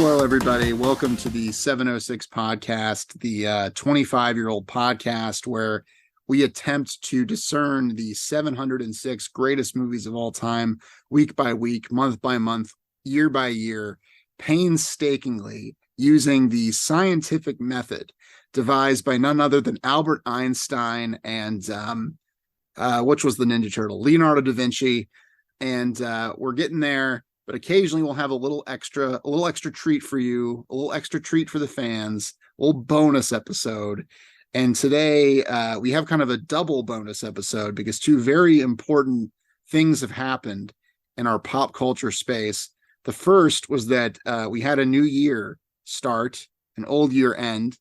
Hello, everybody. Welcome to the 706 podcast, the 25-year-old podcast where we attempt to discern the 706 greatest movies of all time, week by week, month by month, year by year, painstakingly using the scientific method devised by none other than Albert Einstein and which was the Ninja Turtle, Leonardo da Vinci. And we're getting there. But occasionally we'll have a little extra treat for you, a little extra treat for the fans, a little bonus episode. And today we have kind of a double bonus episode because two very important things have happened in our pop culture space. The first was that we had a new year start, an old year end,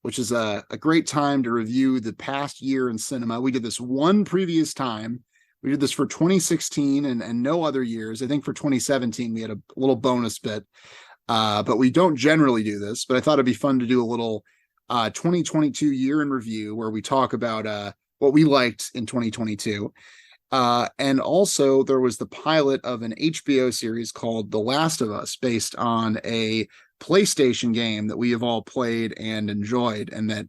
which is a great time to review the past year in cinema. We did this one previous time. We did this for 2016 and no other years. I think for 2017, we had a little bonus bit, but we don't generally do this. But I thought it'd be fun to do a little 2022 year in review where we talk about what we liked in 2022. And also there was the pilot of an HBO series called The Last of Us, based on a PlayStation game that we have all played and enjoyed, and that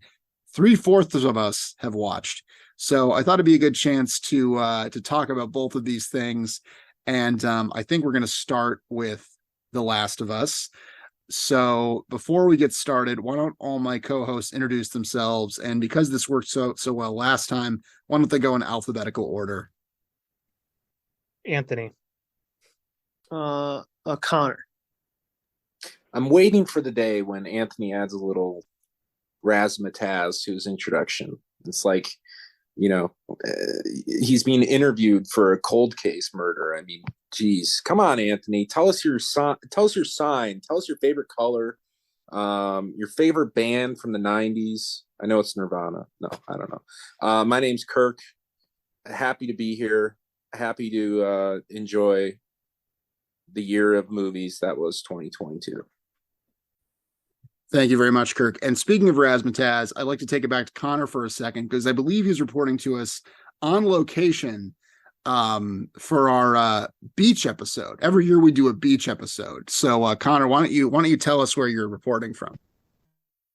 3/4 of us have watched. So I thought it'd be a good chance to talk about both of these things. And I think we're going to start with The Last of Us. So before we get started, why don't all my co-hosts introduce themselves? And because this worked so well last time, why don't they go in alphabetical order? Anthony. Connor. I'm waiting for the day when Anthony adds a little razzmatazz to his introduction. It's like, he's being interviewed for a cold case murder. I mean, geez, come on, Anthony. Tell us your sign. Tell us your favorite color. Your favorite band from the 90s. I know it's Nirvana. No, I don't know. My name's Kirk. Happy to be here. Happy to enjoy the year of movies that was 2022. Thank you very much, Kirk. And speaking of razzmatazz, I'd like to take it back to Connor for a second, because I believe he's reporting to us on location for our beach episode. Every year we do a beach episode. So Connor, why don't you tell us where you're reporting from?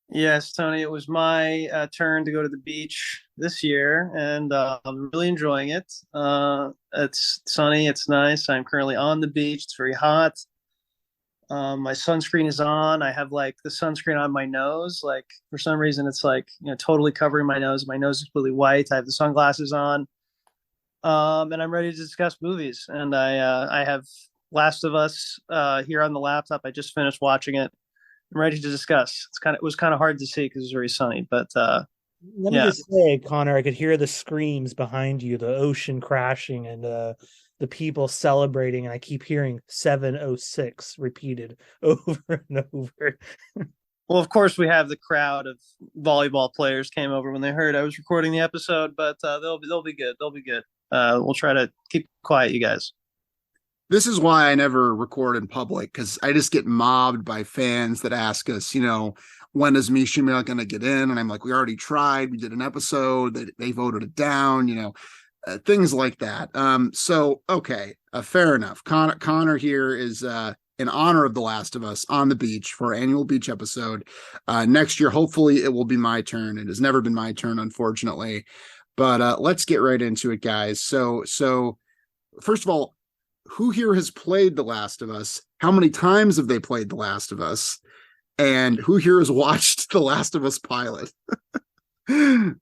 Yes, Tony, it was my turn to go to the beach this year, and I'm really enjoying it. It's sunny, it's nice. I'm currently on the beach. It's very hot. My sunscreen is on. I have like the sunscreen on my nose. Like for some reason, it's like, totally covering my nose. My nose is completely white. I have the sunglasses on. And I'm ready to discuss movies. And I have Last of Us here on the laptop. I just finished watching it. I'm ready to discuss. It was kind of hard to see because it was very sunny, but let me just say, Connor, I could hear the screams behind you, the ocean crashing and the people celebrating, and I keep hearing 706 repeated over and over. Well, of course, we have the crowd of volleyball players came over when they heard I was recording the episode, but they'll be good. They'll be good. We'll try to keep quiet, you guys. This is why I never record in public, because I just get mobbed by fans that ask us, when is Mishima going to get in? And I'm like, we already tried. We did an episode. They voted it down, things like that. So, okay, fair enough. Connor here is in honor of The Last of Us on the beach for our annual beach episode. Next year, hopefully it will be my turn. It has never been my turn, unfortunately. But let's get right into it, guys. So first of all, who here has played The Last of Us? How many times have they played The Last of Us? And who here has watched The Last of Us pilot? And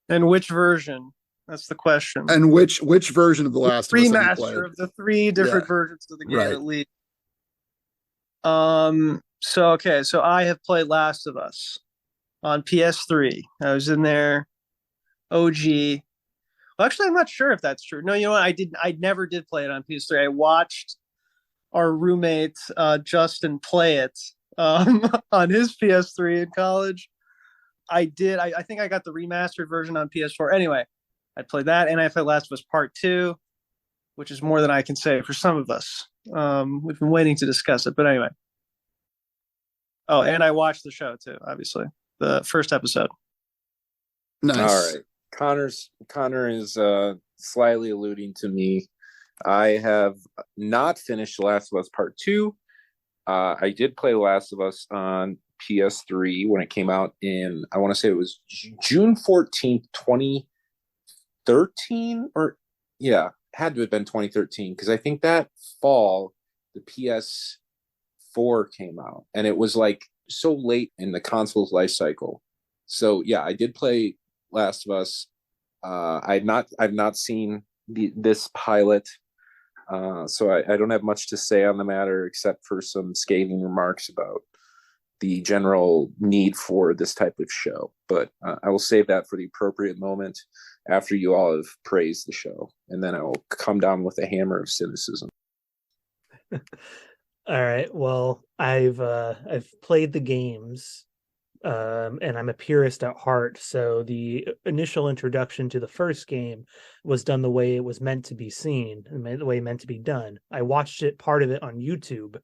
which version? That's the question. And which version of The Last of Us have you played? Remaster of the three different versions of the game, right. At least. So I have played Last of Us on PS3. I was in there, OG. Well, actually, I'm not sure if that's true. No, you know what? I never did play it on PS3. I watched our roommate Justin play it on his PS3 in college. I did. I think I got the remastered version on PS4. Anyway, I played that, and I played Last of Us Part 2, which is more than I can say for some of us. We've been waiting to discuss it, but anyway. Oh, and I watched the show too, obviously. The first episode. Nice. All right. Connor is slightly alluding to me. I have not finished The Last of Us Part 2. I did play Last of Us on PS3 when it came out in, I want to say it was June 14th, 2013, or yeah, had to have been 2013 because I think that fall the PS4 came out and it was like so late in the console's life cycle. So yeah, I did play Last of Us. I've not seen this pilot, so I don't have much to say on the matter except for some scathing remarks about the general need for this type of show. But I will save that for the appropriate moment after you all have praised the show, and then I will come down with a hammer of cynicism. All right. Well, I've played the games, and I'm a purist at heart. So the initial introduction to the first game was done the way it was meant to be seen, and the way it meant to be done. I watched part of it on YouTube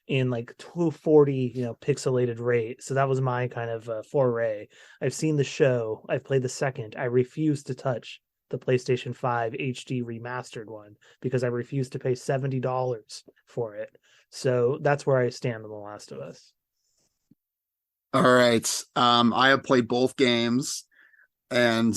in like 240, pixelated rate. So that was my kind of foray. I've seen the show. I've played the second. I refuse to touch the PlayStation 5 HD remastered one because I refuse to pay $70 for it. So that's where I stand on The Last of Us. All right. I have played both games, and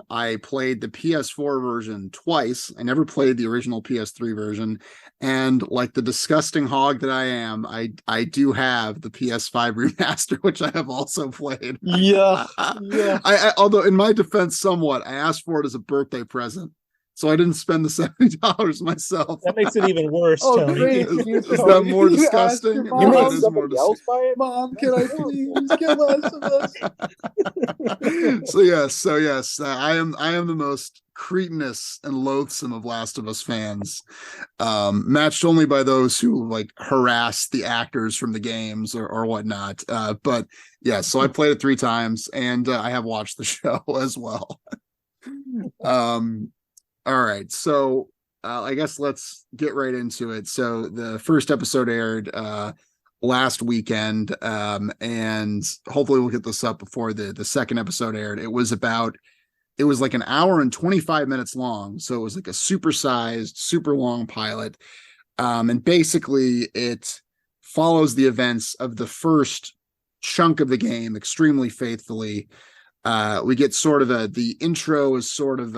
I played the PS4 version twice. I never played the original PS3 version. And like the disgusting hog that I am, I do have the PS5 remaster, which I have also played. Yeah. I although in my defense, somewhat, I asked for it as a birthday present. So I didn't spend the $70 myself. That makes it even worse, Tony. Great. Is that more disgusting? You made That is more somebody else buy it? Mom, can I please get Last of Us? So yes, I am the most cretinous and loathsome of Last of Us fans, matched only by those who like harass the actors from the games or whatnot. But yeah, so I played it 3 times, and I have watched the show as well. All right, so I guess let's get right into it. So the first episode aired last weekend, and hopefully we'll get this up before the second episode aired. It was like an hour and 25 minutes long, so it was like a supersized, super long pilot, and basically it follows the events of the first chunk of the game extremely faithfully. We get sort of the intro is sort of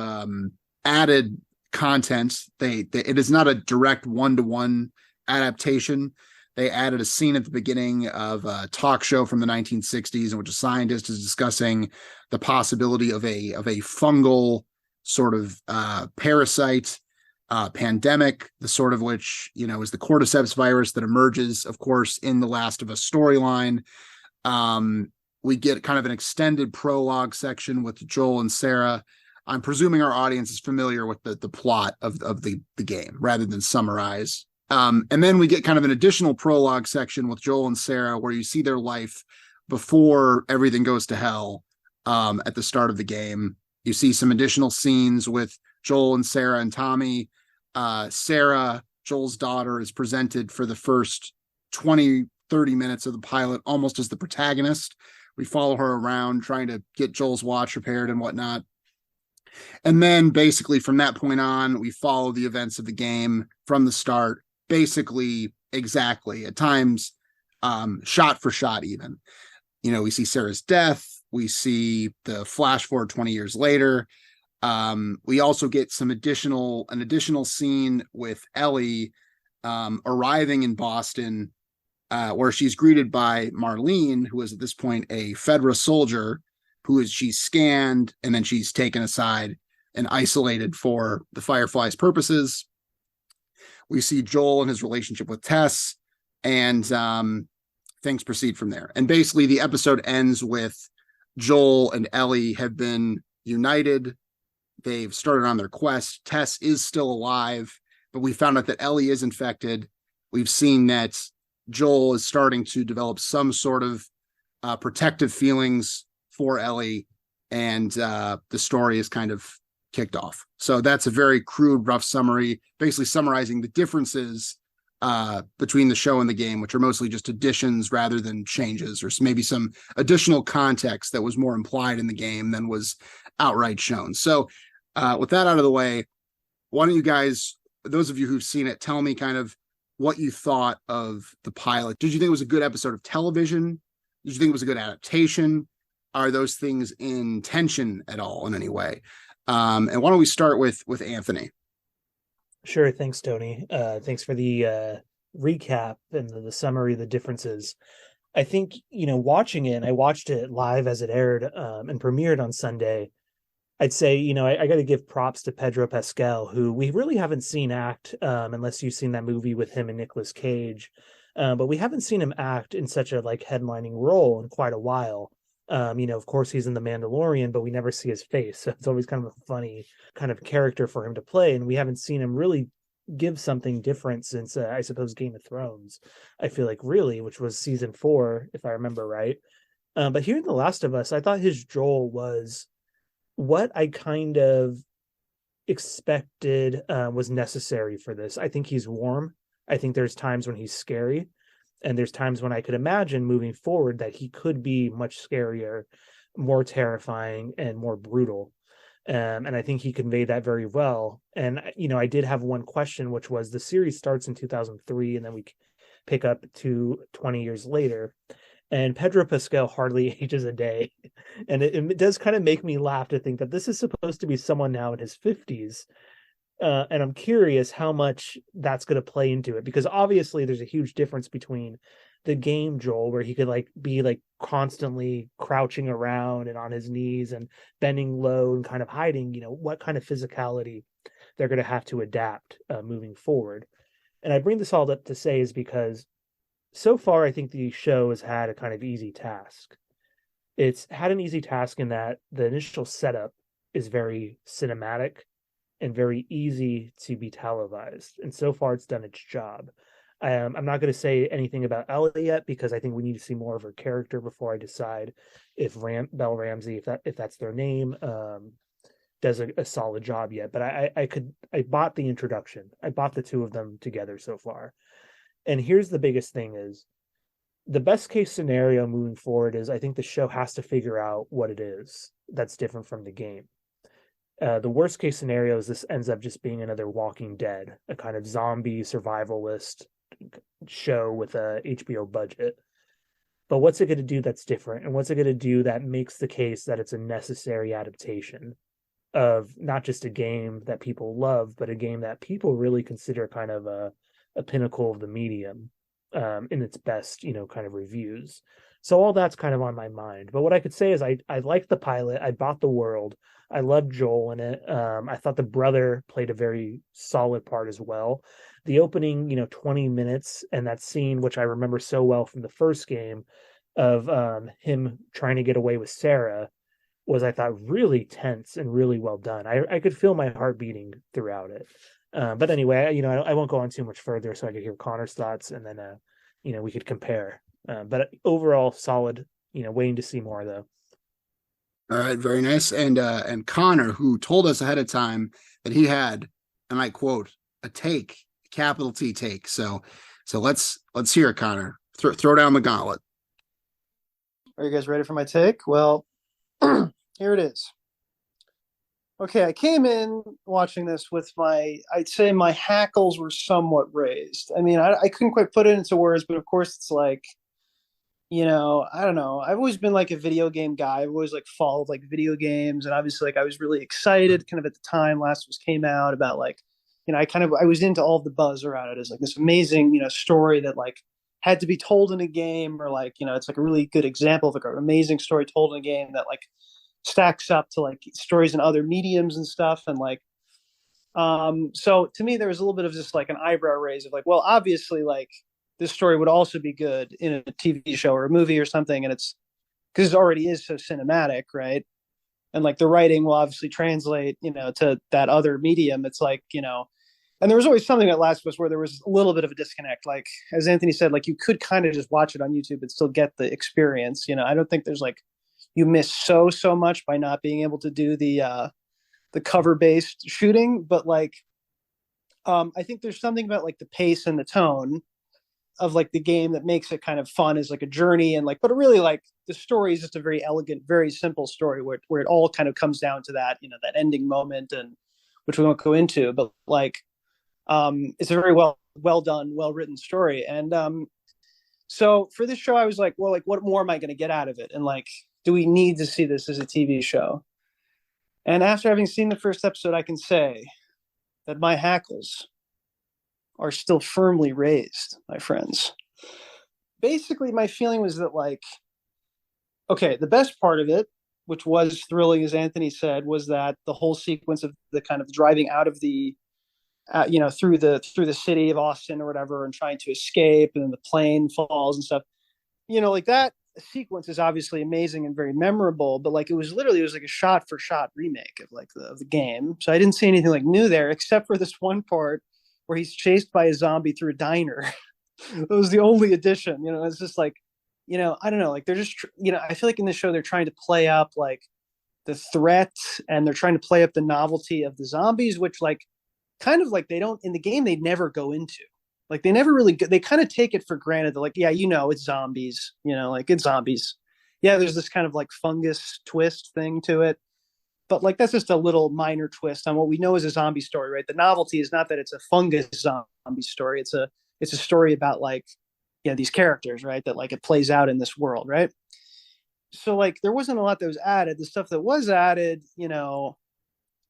added content. It is not a direct one-to-one adaptation. They added a scene at the beginning of a talk show from the 1960s in which a scientist is discussing the possibility of a fungal sort of parasite pandemic, the sort of which is the cordyceps virus that emerges, of course, in the Last of Us storyline. We get kind of an extended prologue section with Joel and Sarah. I'm presuming our audience is familiar with the plot of the game rather than summarize. And then we get kind of an additional prologue section with Joel and Sarah where you see their life before everything goes to hell at the start of the game. You see some additional scenes with Joel and Sarah and Tommy. Sarah, Joel's daughter, is presented for the first 20, 30 minutes of the pilot almost as the protagonist. We follow her around trying to get Joel's watch repaired and whatnot. And then basically from that point on, we follow the events of the game from the start, basically exactly at times, shot for shot even. We see Sarah's death. We see the flash forward 20 years later. We also get an additional scene with Ellie arriving in Boston, where she's greeted by Marlene, who is at this point a Fedra soldier, she's scanned and then she's taken aside and isolated for the Firefly's purposes. We see Joel and his relationship with Tess, and things proceed from there. And basically the episode ends with Joel and Ellie have been united. They've started on their quest. Tess is still alive, but we found out that Ellie is infected. We've seen that Joel is starting to develop some sort of protective feelings for Ellie, and the story is kind of kicked off. So that's a very crude, rough summary, basically summarizing the differences between the show and the game, which are mostly just additions rather than changes, or maybe some additional context that was more implied in the game than was outright shown. So with that out of the way, why don't you guys, those of you who've seen it, tell me kind of what you thought of the pilot. Did you think it was a good episode of television? Did you think it was a good adaptation? Are those things in tension at all in any way? And why don't we start with Anthony? Sure. Thanks, Tony. Thanks for the recap and the summary of the differences. I think, watching it, and I watched it live as it aired and premiered on Sunday. I'd say, I got to give props to Pedro Pascal, who we really haven't seen act, unless you've seen that movie with him and Nicolas Cage. But we haven't seen him act in such a headlining role in quite a while. Of course he's in The Mandalorian, but we never see his face. So it's always kind of a funny kind of character for him to play. And we haven't seen him really give something different since, I suppose, Game of Thrones. I feel like really, which was season 4, if I remember right. But here in The Last of Us, I thought his Joel was what I kind of expected was necessary for this. I think he's warm. I think there's times when he's scary. And there's times when I could imagine moving forward that he could be much scarier, more terrifying, and more brutal. And I think he conveyed that very well. And, I did have one question, which was the series starts in 2003, and then we pick up to 20 years later. And Pedro Pascal hardly ages a day. And it does kind of make me laugh to think that this is supposed to be someone now in his 50s. And I'm curious how much that's going to play into it, because obviously there's a huge difference between the game Joel, where he could be constantly crouching around and on his knees and bending low and kind of hiding, what kind of physicality they're going to have to adapt moving forward. And I bring this all up to say is because so far, I think the show has had a kind of easy task. It's had an easy task in that the initial setup is very cinematic and very easy to be televised. And so far, it's done its job. I'm not going to say anything about Ellie yet, because I think we need to see more of her character before I decide if Belle Ramsey, if that's their name, does a solid job yet. But I bought the introduction. I bought the two of them together so far. And here's the biggest thing is the best case scenario moving forward is I think the show has to figure out what it is that's different from the game. The worst case scenario is this ends up just being another Walking Dead, a kind of zombie survivalist show with a HBO budget. But what's it going to do that's different? And what's it going to do that makes the case that it's a necessary adaptation of not just a game that people love, but a game that people really consider kind of a pinnacle of the medium in its best, kind of reviews. So all that's kind of on my mind. But what I could say is I liked the pilot. I bought the world. I loved Joel in it. I thought the brother played a very solid part as well. The opening, 20 minutes and that scene, which I remember so well from the first game of him trying to get away with Sarah, was, I thought, really tense and really well done. I could feel my heart beating throughout it. But anyway, I won't go on too much further so I could hear Connor's thoughts, and then, we could compare. But overall, solid, waiting to see more, though. All right, very nice. And Connor, who told us ahead of time that he had, and I quote, a take, capital T take. So let's hear it, Connor. Throw down the gauntlet. Are you guys ready for my take? Well, here it is. Okay, I came in watching this with I'd say my hackles were somewhat raised. I mean, I couldn't quite put it into words, but of course it's I don't know. I've always been a video game guy. I've always followed video games, and obviously I was really excited kind of at the time Last of Us came out about I was into all of the buzz around it as this amazing story that had to be told in a game, or it's a really good example of an amazing story told in a game that stacks up to stories in other mediums and stuff. And so to me there was a little bit of just an eyebrow raise of well, obviously this story would also be good in a TV show or a movie or something, and it's because it already is so cinematic, right? And the writing will obviously translate to that other medium. It's and there was always something at Last of Us where there was a little bit of a disconnect, as Anthony said, you could kind of just watch it on YouTube and still get the experience. I don't think there's you miss so much by not being able to do the cover based shooting, but I think there's something about the pace and the tone of the game that makes it kind of fun as a journey, and but really the story is just a very elegant, very simple story where it all kind of comes down to that that ending moment, and which we won't go into, but it's a very well well done, well written story. And so for this show, I was like, well, like, what more am I going to get out of it? And like, do we need to see this as a TV show? And after having seen the first episode, I can say that my hackles are still firmly raised, my friends. Basically, my feeling was that, like, okay, the best part of it, which was thrilling, as Anthony said, was that the whole sequence of the kind of driving out of the, through the city of Austin or whatever, and trying to escape, and then the plane falls and stuff. Like that sequence is obviously amazing and very memorable, but like it was like a shot for shot remake of like the game. So I didn't see anything like new there, except for this one part where he's chased by a zombie through a diner. That was the only addition. It's just like, I don't know, like they're just, I feel like in this show they're trying to play up like the threat, and they're trying to play up the novelty of the zombies, which like kind of like they don't, in the game they never go into. Like they never really, they kind of take it for granted that like, yeah, it's zombies, like it's zombies. Yeah, there's this kind of like fungus twist thing to it. But like that's just a little minor twist on what we know as a zombie story, right? The novelty is not that it's a fungus zombie story. It's a story about like, these characters, right? That like it plays out in this world, right? So like there wasn't a lot that was added. The stuff that was added,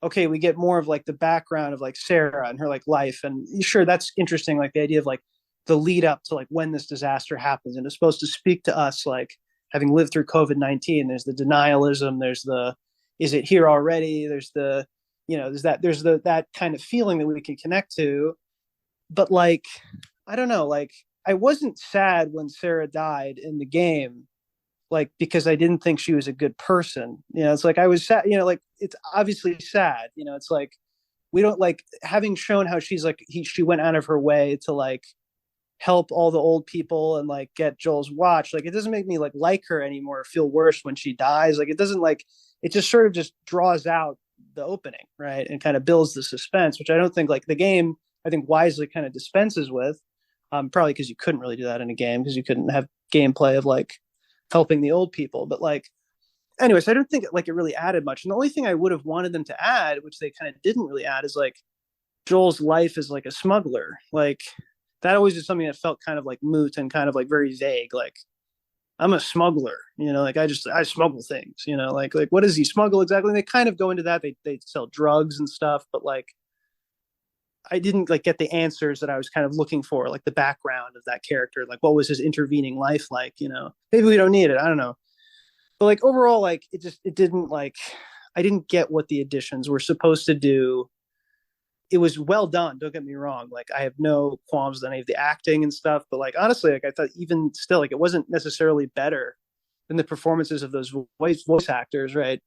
okay, we get more of like the background of like Sarah and her like life, and sure, that's interesting. Like the idea of like the lead up to like when this disaster happens, and it's supposed to speak to us like having lived through COVID-19. There's the denialism. There's the, is it here already? There's the, there's that kind of feeling that we can connect to. But like, I don't know, like I wasn't sad when Sarah died in the game, like because I didn't think she was a good person. It's like I was sad, like it's obviously sad. It's like we don't like having shown how she's like she went out of her way to like help all the old people and like get Joel's watch. Like it doesn't make me like her anymore or feel worse when she dies. Like it doesn't, like it just sort of just draws out the opening, right? And kind of builds the suspense, which I don't think like the game, I think wisely kind of dispenses with. Probably because you couldn't really do that in a game because you couldn't have gameplay of like helping the old people. But like, anyways, I don't think like it really added much. And the only thing I would have wanted them to add, which they kind of didn't really add, is like Joel's life as like a smuggler. Like that always is something that felt kind of like moot and kind of like very vague. Like I'm a smuggler, like I smuggle things, like what does he smuggle exactly? And they kind of go into that. They sell drugs and stuff, but like I didn't like get the answers that I was kind of looking for, like the background of that character, like what was his intervening life like, maybe we don't need it. I don't know. But like overall, like it didn't like, I didn't get what the additions were supposed to do. It was well done. Don't get me wrong. Like I have no qualms with any of the acting and stuff, but like, honestly, like I thought even still, like it wasn't necessarily better than the performances of those voice actors, right,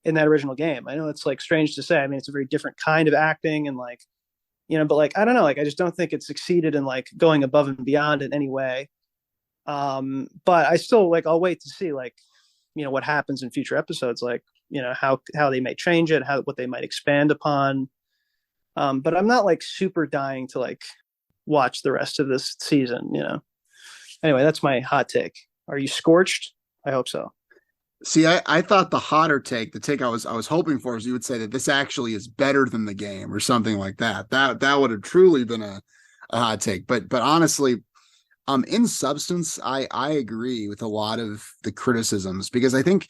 in that original game. I know it's like strange to say. I mean, it's a very different kind of acting and like, but like, I don't know, like, I just don't think it succeeded in like going above and beyond in any way. But I still like, I'll wait to see like, what happens in future episodes, like, how they may change it, what they might expand upon. But I'm not like super dying to like watch the rest of this season, Anyway, that's my hot take. Are you scorched? I hope so. See, I thought the hotter take, the take I was hoping for, is you would say that this actually is better than the game or something like that. That would have truly been a hot take. But honestly, in substance, I agree with a lot of the criticisms, because I think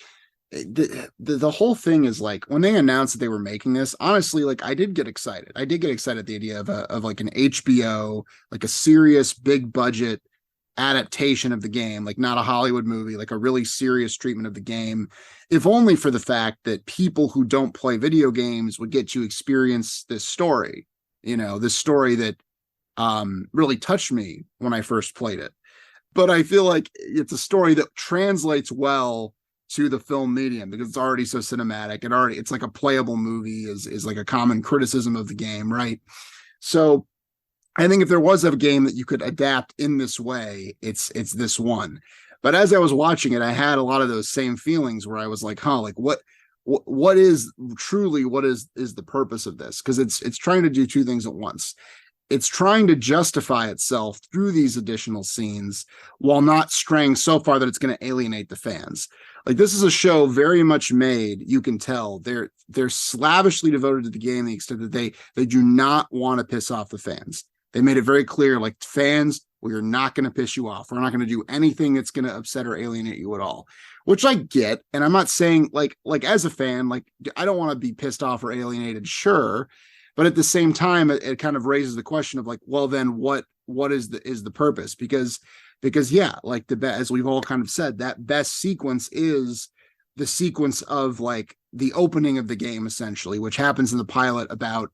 the whole thing is like when they announced that they were making this, honestly, like I did get excited. I did get excited at the idea of like an HBO, like a serious big budget adaptation of the game, like not a Hollywood movie, like a really serious treatment of the game, if only for the fact that people who don't play video games would get to experience this story, this story that really touched me when I first played it. But I feel like it's a story that translates well to the film medium because it's already so cinematic. It's like a playable movie is like a common criticism of the game, right? So I think if there was a game that you could adapt in this way, it's this one. But as I was watching it, I had a lot of those same feelings where I was like, like what is the purpose of this? Because it's trying to do two things at once. It's trying to justify itself through these additional scenes while not straying so far that it's going to alienate the fans. Like this is a show very much made, you can tell they're slavishly devoted to the game to the extent that they do not want to piss off the fans. They made it very clear, like, fans, we are not going to piss you off. We're not going to do anything that's going to upset or alienate you at all, which I get. And I'm not saying like as a fan, like, I don't want to be pissed off or alienated. Sure. But at the same time, it kind of raises the question of like, well, then what is the purpose? Because yeah, like as we've all kind of said, that best sequence is the sequence of like the opening of the game, essentially, which happens in the pilot about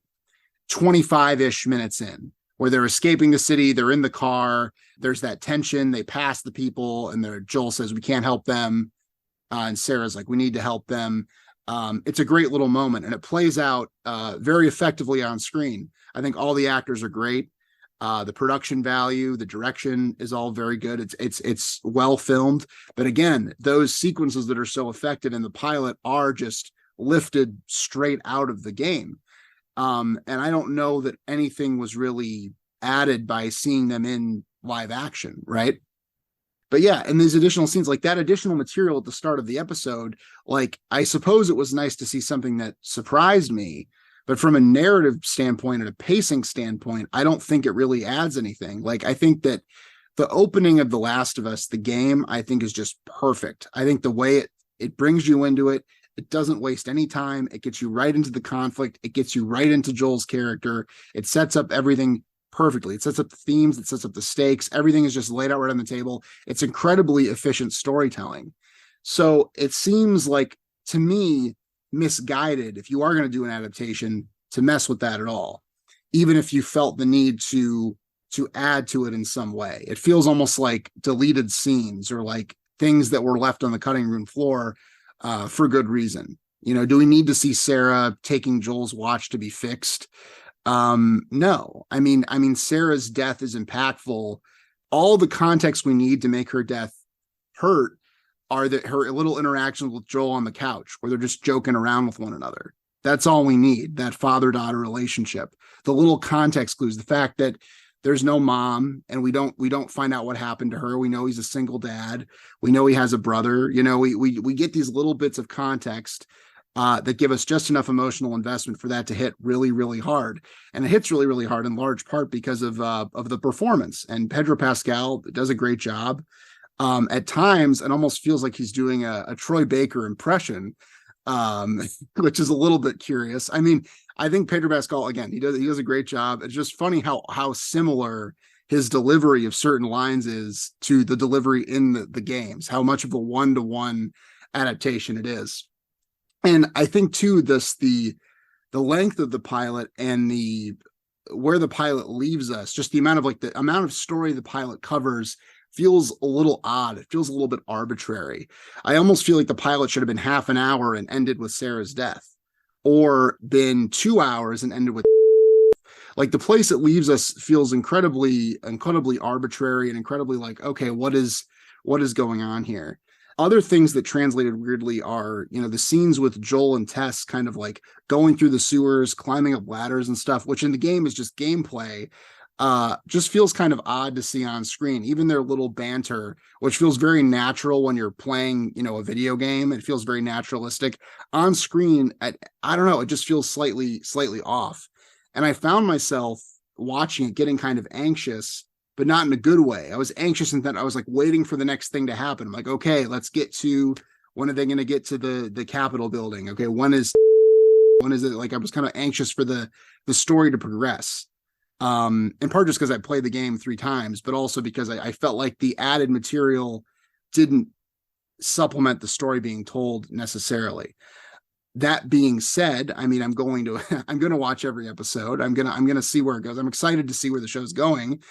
25-ish minutes in, where they're escaping the city, they're in the car, there's that tension, they pass the people, and Joel says, we can't help them. And Sarah's like, we need to help them. It's a great little moment, and it plays out very effectively on screen. I think all the actors are great. The production value, the direction is all very good. It's well filmed. But again, those sequences that are so effective in the pilot are just lifted straight out of the game. And I don't know that anything was really added by seeing them in live action, right? But yeah, and these additional scenes, like that additional material at the start of the episode, like, I suppose it was nice to see something that surprised me, but from a narrative standpoint and a pacing standpoint, I don't think it really adds anything. Like, I think that the opening of The Last of Us, the game, I think is just perfect. I think the way it brings you into it, it doesn't waste any time. It gets you right into the conflict. It gets you right into Joel's character. It sets up everything perfectly. It sets up the themes. It sets up the stakes. Everything is just laid out right on the table. It's incredibly efficient storytelling. So it seems like, to me, misguided, if you are going to do an adaptation, to mess with that at all, even if you felt the need to add to it in some way. It feels almost like deleted scenes, or like things that were left on the cutting room floor for good reason. You know, do we need to see Sarah taking Joel's watch to be fixed? No. I mean, Sarah's death is impactful. All the context we need to make her death hurt are that her little interactions with Joel on the couch, where they're just joking around with one another. That's all we need, that father-daughter relationship. The little context clues, the fact that there's no mom, and we don't find out what happened to her. We know he's a single dad. We know he has a brother. You know, we get these little bits of context that give us just enough emotional investment for that to hit really, really hard. And it hits really, really hard in large part because of the performance. And Pedro Pascal does a great job. At times, it almost feels like he's doing a Troy Baker impression, which is a little bit curious. I mean, I think Pedro Pascal, again, he does a great job. It's just funny how similar his delivery of certain lines is to the delivery in the games, how much of a one-to-one adaptation it is. And I think too, the length of the pilot and where the pilot leaves us, just the amount of story the pilot covers feels a little odd. It feels a little bit arbitrary. I almost feel like the pilot should have been half an hour and ended with Sarah's death, or been 2 hours and ended with, like, the place it leaves us feels incredibly arbitrary and incredibly like, okay, what is going on here? Other things that translated weirdly are, you know, the scenes with Joel and Tess kind of like going through the sewers, climbing up ladders and stuff, which in the game is just gameplay. Just feels kind of odd to see on screen. Even their little banter, which feels very natural when you're playing, you know, a video game, it feels very naturalistic. On screen, I don't know, it just feels slightly off. And I found myself watching it getting kind of anxious, but not in a good way. I was anxious in that I was like waiting for the next thing to happen. I'm like, okay, let's get to, when are they going to get to the Capitol building? Okay, when is it? Like, I was kind of anxious for the story to progress. In part just because I played the game 3 times, but also because I felt like the added material didn't supplement the story being told necessarily. That being said, I mean, I'm going to watch every episode. I'm going to see where it goes. I'm excited to see where the show's going.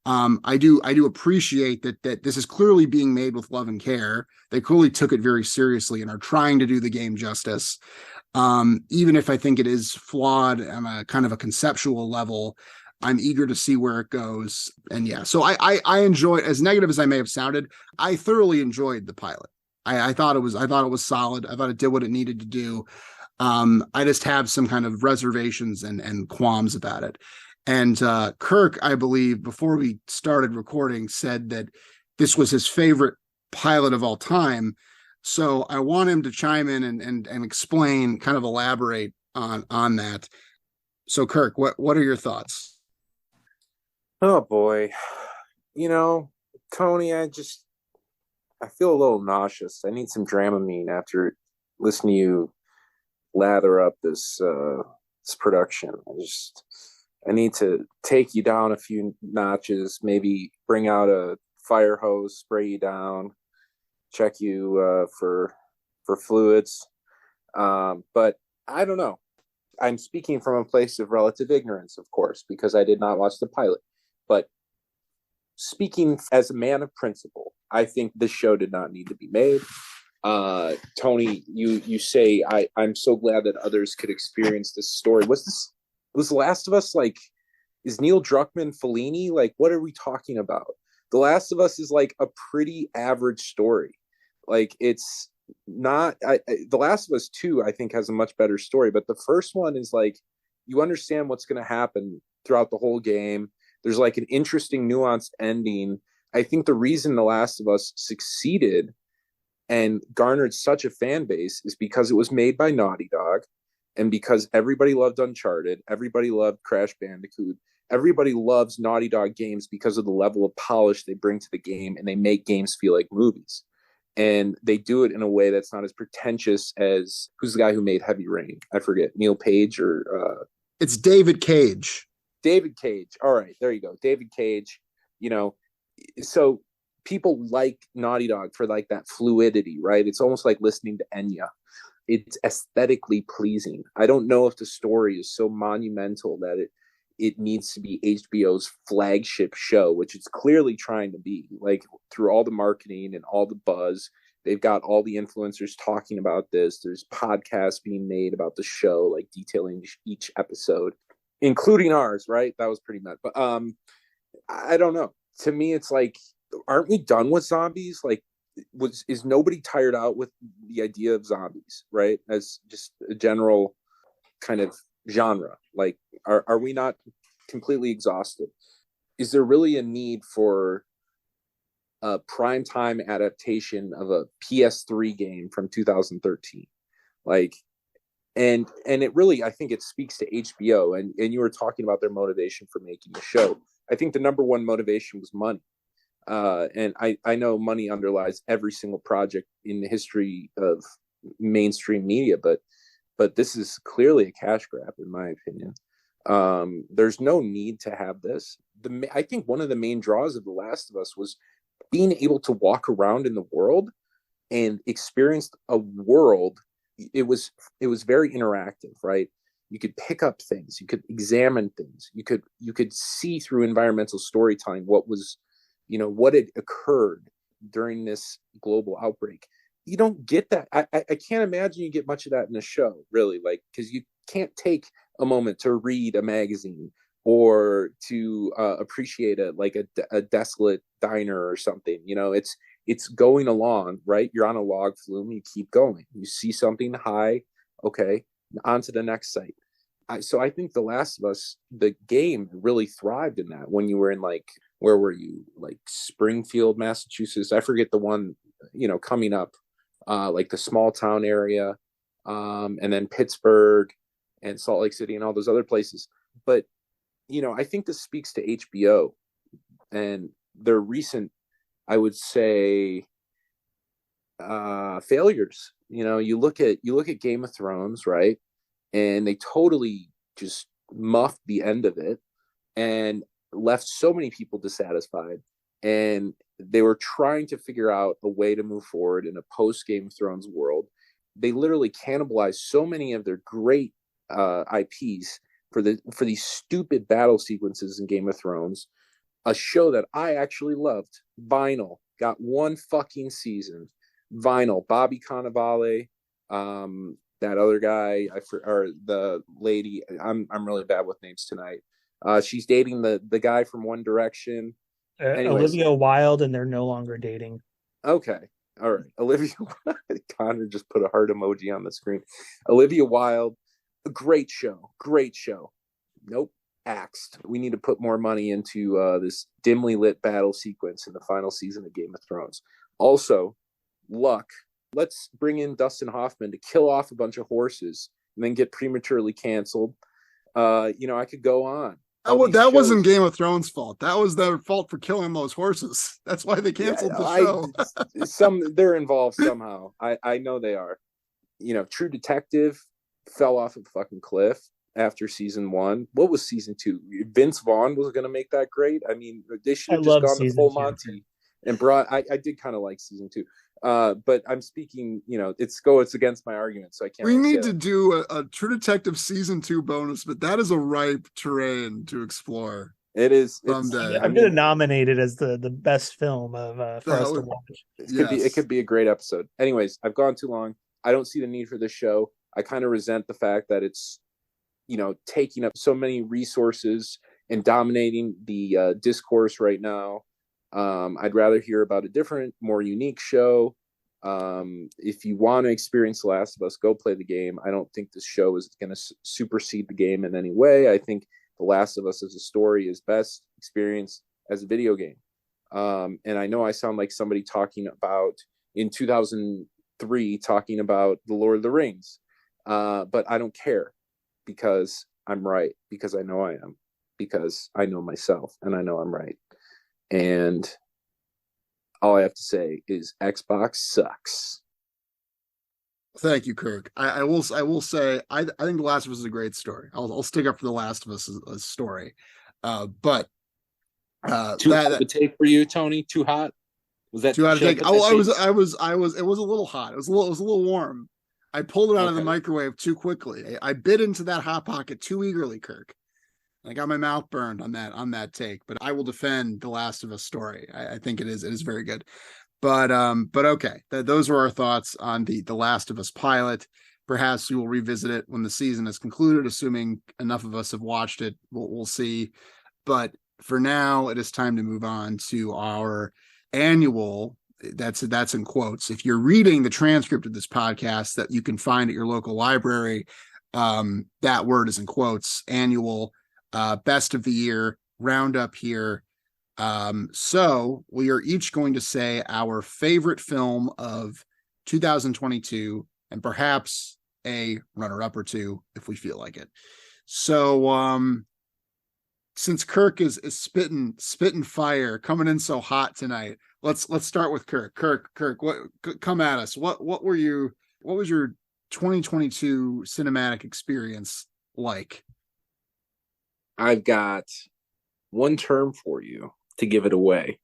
I do appreciate that this is clearly being made with love and care. They clearly took it very seriously and are trying to do the game justice. Even if I think it is flawed on a kind of a conceptual level, I'm eager to see where it goes. And yeah, so I enjoy, as negative as I may have sounded, I thoroughly enjoyed the pilot. I thought it was solid. I thought it did what it needed to do. I just have some kind of reservations and qualms about it. And Kirk, I believe, before we started recording, said that this was his favorite pilot of all time. So I want him to chime in and explain, kind of elaborate on that. So Kirk, what are your thoughts? Oh boy. You know, Tony, I feel a little nauseous. I need some Dramamine after listening to you lather up this production. I need to take you down a few notches, maybe bring out a fire hose, spray you down, check you for fluids. But I don't know. I'm speaking from a place of relative ignorance, of course, because I did not watch the pilot. But speaking as a man of principle, I think this show did not need to be made. Tony, you say I'm so glad that others could experience this story. Was The Last of Us like, is Neil Druckmann Fellini? Like, what are we talking about? The Last of Us is like a pretty average story. Like, it's not. The Last of Us 2, I think, has a much better story, but the first one is like, you understand what's going to happen throughout the whole game. There's like an interesting, nuanced ending. I think the reason The Last of Us succeeded and garnered such a fan base is because it was made by Naughty Dog, and because everybody loved Uncharted, everybody loved Crash Bandicoot, everybody loves Naughty Dog games because of the level of polish they bring to the game, and they make games feel like movies. And they do it in a way that's not as pretentious as, who's the guy who made Heavy Rain? I forget, Neil Page or It's David Cage. David Cage. All right, there you go, David Cage. You know, so people like Naughty Dog for like that fluidity, right? It's almost like listening to Enya. It's aesthetically pleasing. I don't know if the story is so monumental that it needs to be HBO's flagship show, which it's clearly trying to be. Like, through all the marketing and all the buzz, they've got all the influencers talking about this. There's podcasts being made about the show, like detailing each episode, including ours, right? That was pretty mad. But I don't know. To me, it's like, aren't we done with zombies? Like, is nobody tired out with the idea of zombies, right? As just a general kind of genre. Like, are we not completely exhausted? Is there really a need for a primetime adaptation of a PS3 game from 2013? Like, and it really, I think it speaks to HBO, and you were talking about their motivation for making the show. I think the number one motivation was money. And I know money underlies every single project in the history of mainstream media, but this is clearly a cash grab, in my opinion. There's no need to have this. I think one of the main draws of The Last of Us was being able to walk around in the world and experience a world. It was very interactive, right? You could pick up things, you could examine things, you could see through environmental storytelling what had occurred during this global outbreak. You don't get that. I can't imagine you get much of that in a show, really, like, because you can't take a moment to read a magazine or to appreciate a desolate diner or something. It's going along, right? You're on a log flume, you keep going, you see something high, okay, on to the next site. So I think The Last of Us, the game, really thrived in that. When you were in, like, where were you? Like Springfield, Massachusetts. I forget the one, coming up, like the small town area, and then Pittsburgh and Salt Lake City and all those other places. But, I think this speaks to HBO and their recent, I would say, failures. You look at Game of Thrones, right? And they totally just muffed the end of it and left so many people dissatisfied. And they were trying to figure out a way to move forward in a post Game of Thrones world. They literally cannibalized so many of their great IPs for these stupid battle sequences in Game of Thrones. A show that I actually loved, Vinyl, got one fucking season. Vinyl, Bobby Cannavale, that other guy, or the lady. I'm really bad with names tonight. She's dating the guy from One Direction. Olivia Wilde, and they're no longer dating. Okay, all right. Olivia Connor just put a heart emoji on the screen. Olivia Wilde, great show. Nope, axed. We need to put more money into this dimly lit battle sequence in the final season of Game of Thrones. Also, luck. Let's bring in Dustin Hoffman to kill off a bunch of horses and then get prematurely canceled. I could go on. That wasn't Game of Thrones' fault. That was their fault for killing those horses. That's why they canceled the show. They're involved somehow. I know they are. True Detective fell off a fucking cliff after season 1. What was season 2? Vince Vaughn was going to make that great. I mean, they should have just gone to full Monty and brought. I did kind of like season 2, but I'm speaking. It's against my argument, so I can't. We need to do a True Detective season 2 bonus, but that is a ripe terrain to explore. It is. I'm going to nominate it as the best film for us to watch. It could be a great episode. Anyways, I've gone too long. I don't see the need for this show. I kind of resent the fact that it's, taking up so many resources and dominating the discourse right now. I'd rather hear about a different, more unique show. If you want to experience The Last of Us, go play the game. I don't think this show is going to supersede the game in any way. I think The Last of Us as a story is best experienced as a video game. And I know I sound like somebody talking about in 2003 talking about The Lord of the Rings, but I don't care, because I'm right, because I know I am, because I know myself and I know I'm right. And all I have to say is Xbox sucks. Thank you, Kirk. I will say I think The Last of Us is a great story. I'll stick up for The Last of Us as a story. But too hot to take for you, Tony? Too hot? Was that too hot to take? Oh, it was a little hot. It was a little warm. I pulled it out of the microwave too quickly. I bit into that Hot Pocket too eagerly, Kirk. I got my mouth burned on that take, but I will defend The Last of Us story. I think it is very good. But okay, those were our thoughts on the Last of Us pilot. Perhaps we will revisit it when the season is concluded, assuming enough of us have watched it. We'll see. But for now, it is time to move on to our annual. That's in quotes. If you're reading the transcript of this podcast that you can find at your local library, that word is in quotes. Annual, best of the year roundup here. So we are each going to say our favorite film of 2022 and perhaps a runner-up or two if we feel like it. So since Kirk is spitting fire, coming in so hot tonight, let's start with Kirk. Kirk, come at us. What was your 2022 cinematic experience like? I've got one term for you to give it away,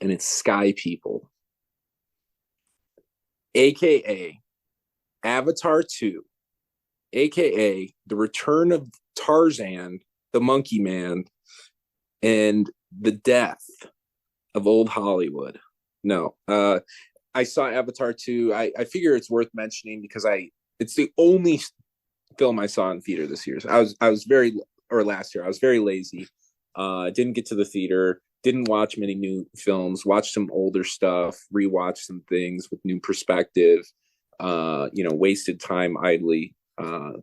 and it's Sky People, aka Avatar 2, aka the return of Tarzan, the Monkey Man, and the death of old Hollywood. No, I saw Avatar 2. I figure it's worth mentioning because it's the only film I saw in theater this year. So last year. I was very lazy. Didn't get to the theater, didn't watch many new films, watched some older stuff, rewatched some things with new perspective, wasted time idly,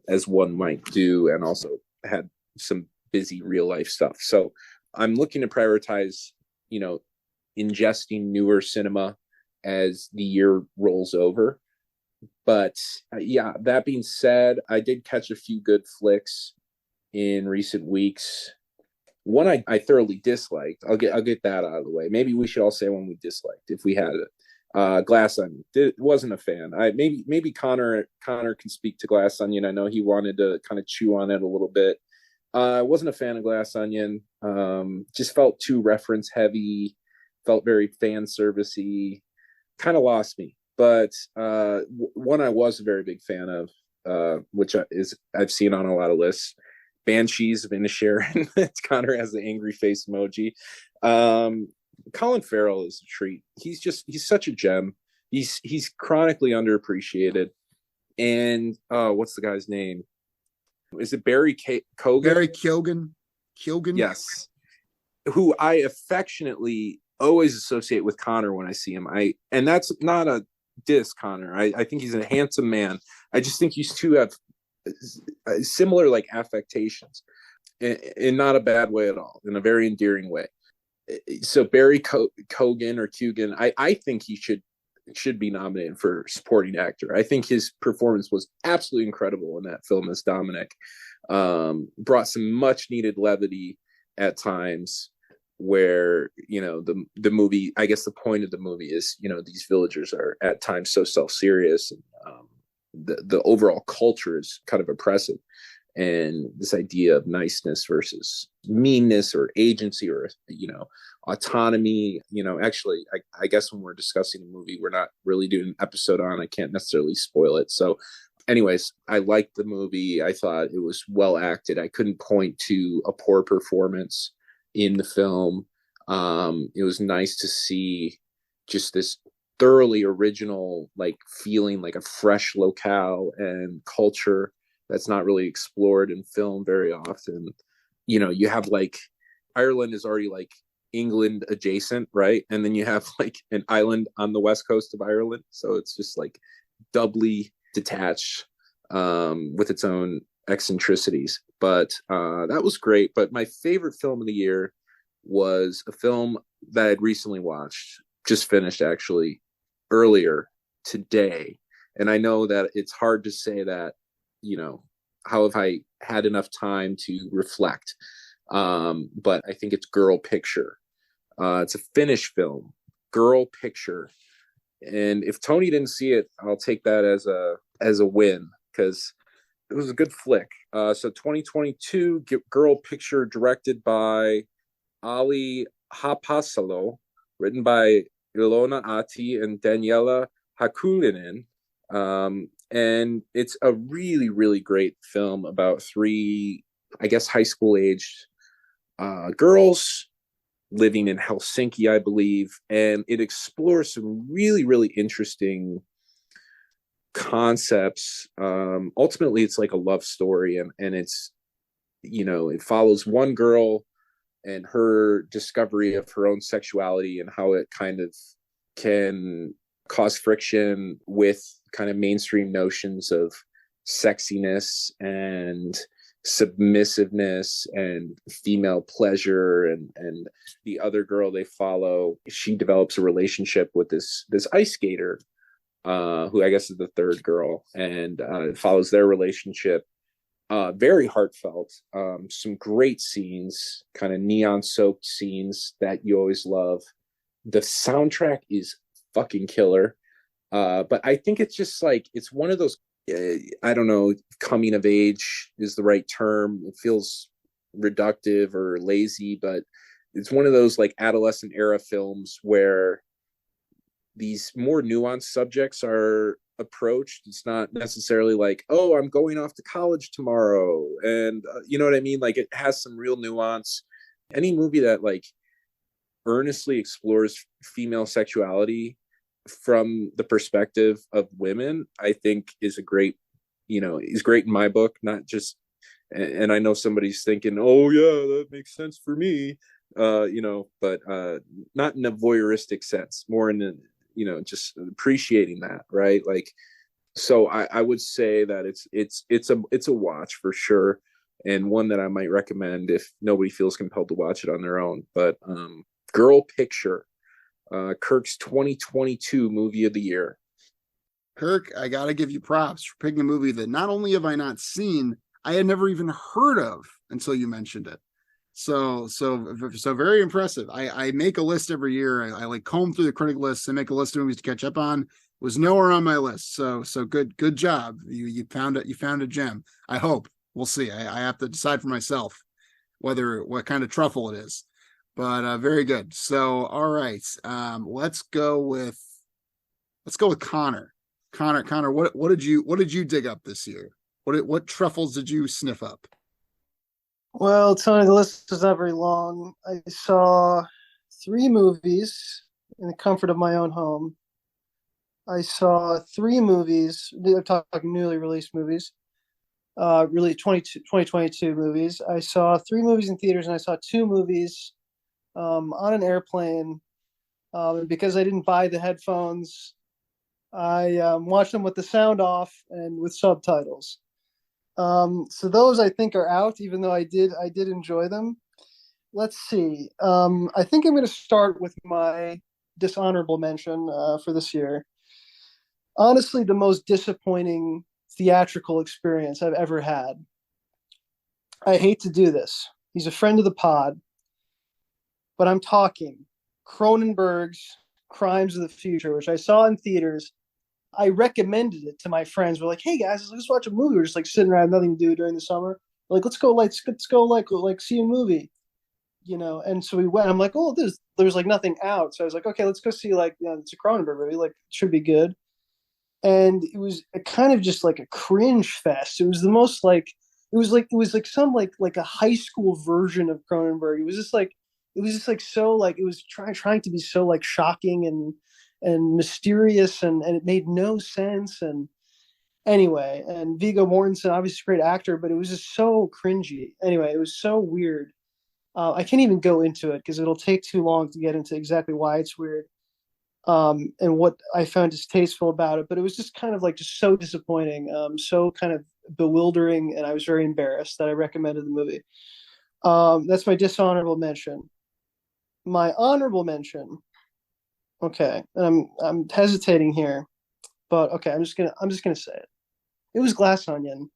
as one might do, and also had some busy real life stuff. So I'm looking to prioritize, ingesting newer cinema as the year rolls over. But that being said, I did catch a few good flicks in recent weeks. One I thoroughly disliked. I'll get that out of the way. Maybe we should all say one we disliked if we had it. Glass Onion. Wasn't a fan. Maybe Connor can speak to Glass Onion. I know he wanted to kind of chew on it a little bit. I wasn't a fan of Glass Onion. Just felt too reference heavy. Felt very fan servicey. Kind of lost me. But one I was a very big fan of, which I've seen on a lot of lists, Banshees of Inisherin. Connor has the angry face emoji. Colin Farrell is a treat. He's such a gem. He's chronically underappreciated. And what's the guy's name? Is it Barry Keoghan? Barry Keoghan. Yes. Who I affectionately always associate with Connor when I see him. And that's not a diss, Connor. I think he's a handsome man. I just think you two have similar affectations, in not a bad way at all, in a very endearing way. So Barry Keoghan or Keoghan, I think he should should be nominated for supporting actor. I think his performance was absolutely incredible in that film as Dominic. Brought some much needed levity at times, where the movie, I guess the point of the movie is, these villagers are at times so self-serious, and the overall culture is kind of oppressive, and this idea of niceness versus meanness, or agency, or autonomy. Actually, I guess when we're discussing the movie, we're not really doing an episode on, I can't necessarily spoil it. So anyways, I liked the movie. I thought it was well acted. I couldn't point to a poor performance in the film. It was nice to see just this thoroughly original, like, feeling like a fresh locale and culture that's not really explored in film very often. You have, like, Ireland is already like England adjacent, right? And then you have like an island on the west coast of Ireland, so it's just like doubly detached, with its own eccentricities. But that was great. But my favorite film of the year was a film that I'd recently watched, just finished actually earlier today. And I know that it's hard to say that, how have I had enough time to reflect? But I think it's Girl Picture. It's a Finnish film, Girl Picture. And if Tony didn't see it, I'll take that as a win, because it was a good flick. So 2022 Girl Picture, directed by Ali Hapasalo, written by Ilona Ati and Daniela Hakulinen. And it's a really, really great film about three, I guess, high school aged girls living in Helsinki, I believe. And it explores some really, really interesting concepts. Ultimately, it's like a love story, and it's, it follows one girl and her discovery of her own sexuality, and how it kind of can cause friction with kind of mainstream notions of sexiness and submissiveness and female pleasure. And the other girl they follow, she develops a relationship with this ice skater, who I guess is the third girl, and follows their relationship. Very heartfelt. Some great scenes, kind of neon soaked scenes that you always love. The soundtrack is fucking killer. But I think it's just like, it's one of those, I don't know, coming of age is the right term. It feels reductive or lazy, but it's one of those like adolescent era films where these more nuanced subjects are approached. It's not necessarily like, oh, I'm going off to college tomorrow, and you know what I mean? Like, it has some real nuance. Any movie that like earnestly explores female sexuality from the perspective of women, I think is great in my book. Not just, and I know somebody's thinking, oh yeah, that makes sense for me, but not in a voyeuristic sense, more in a, just appreciating that, right? Like, so I would say that it's a watch for sure, and one that I might recommend if nobody feels compelled to watch it on their own. But Girl Picture, Kirk's 2022 movie of the year. Kirk, I gotta give you props for picking a movie that not only have I not seen, I had never even heard of until you mentioned it. So very impressive. I make a list every year. I like comb through the critic lists and make a list of movies to catch up on. It was nowhere on my list. So good job. You found it. You found a gem. I hope. We'll see. I have to decide for myself what kind of truffle it is. But very good. So all right. Let's go with Connor. Connor, what did you dig up this year? What truffles did you sniff up? Well, Tony, the list is not very long. I saw 3 movies in the comfort of my own home. I saw 3 movies. I'm talking newly released movies. Really 2022 movies. I saw 3 movies in theaters, and I saw 2 movies on an airplane. Because I didn't buy the headphones, I watched them with the sound off and with subtitles. So those I think are out, even though I did enjoy them. Let's see. I think I'm going to start with my dishonorable mention for this year. honestly the most disappointing theatrical experience I've ever had. I hate to do this. He's a friend of the pod, but I'm talking Cronenberg's Crimes of the Future, which I saw in theaters. I recommended it to my friends. We're like, "Hey guys, let's watch a movie." We're just like sitting around, nothing to do during the summer. We're like, let's go like see a movie, And so we went. I'm like, "Oh, there's like nothing out." So I was like, "Okay, let's go see it's a Cronenberg movie. Like, it should be good." And it was kind of just like a cringe fest. It was the most like it was like some like a high school version of Cronenberg. It was just like so like it was trying to be so like shocking and mysterious and it made no sense. And anyway, and Viggo Mortensen, obviously a great actor, but it was just so cringy. Anyway, it was so weird. I can't even go into it because it'll take too long to get into exactly why it's weird, and what I found distasteful about it. But it was just kind of like just so disappointing, so kind of bewildering, and I was very embarrassed that I recommended the movie. That's my dishonorable mention. My honorable mention. Okay, and I'm hesitating here, but okay, I'm just gonna say it. It was Glass Onion,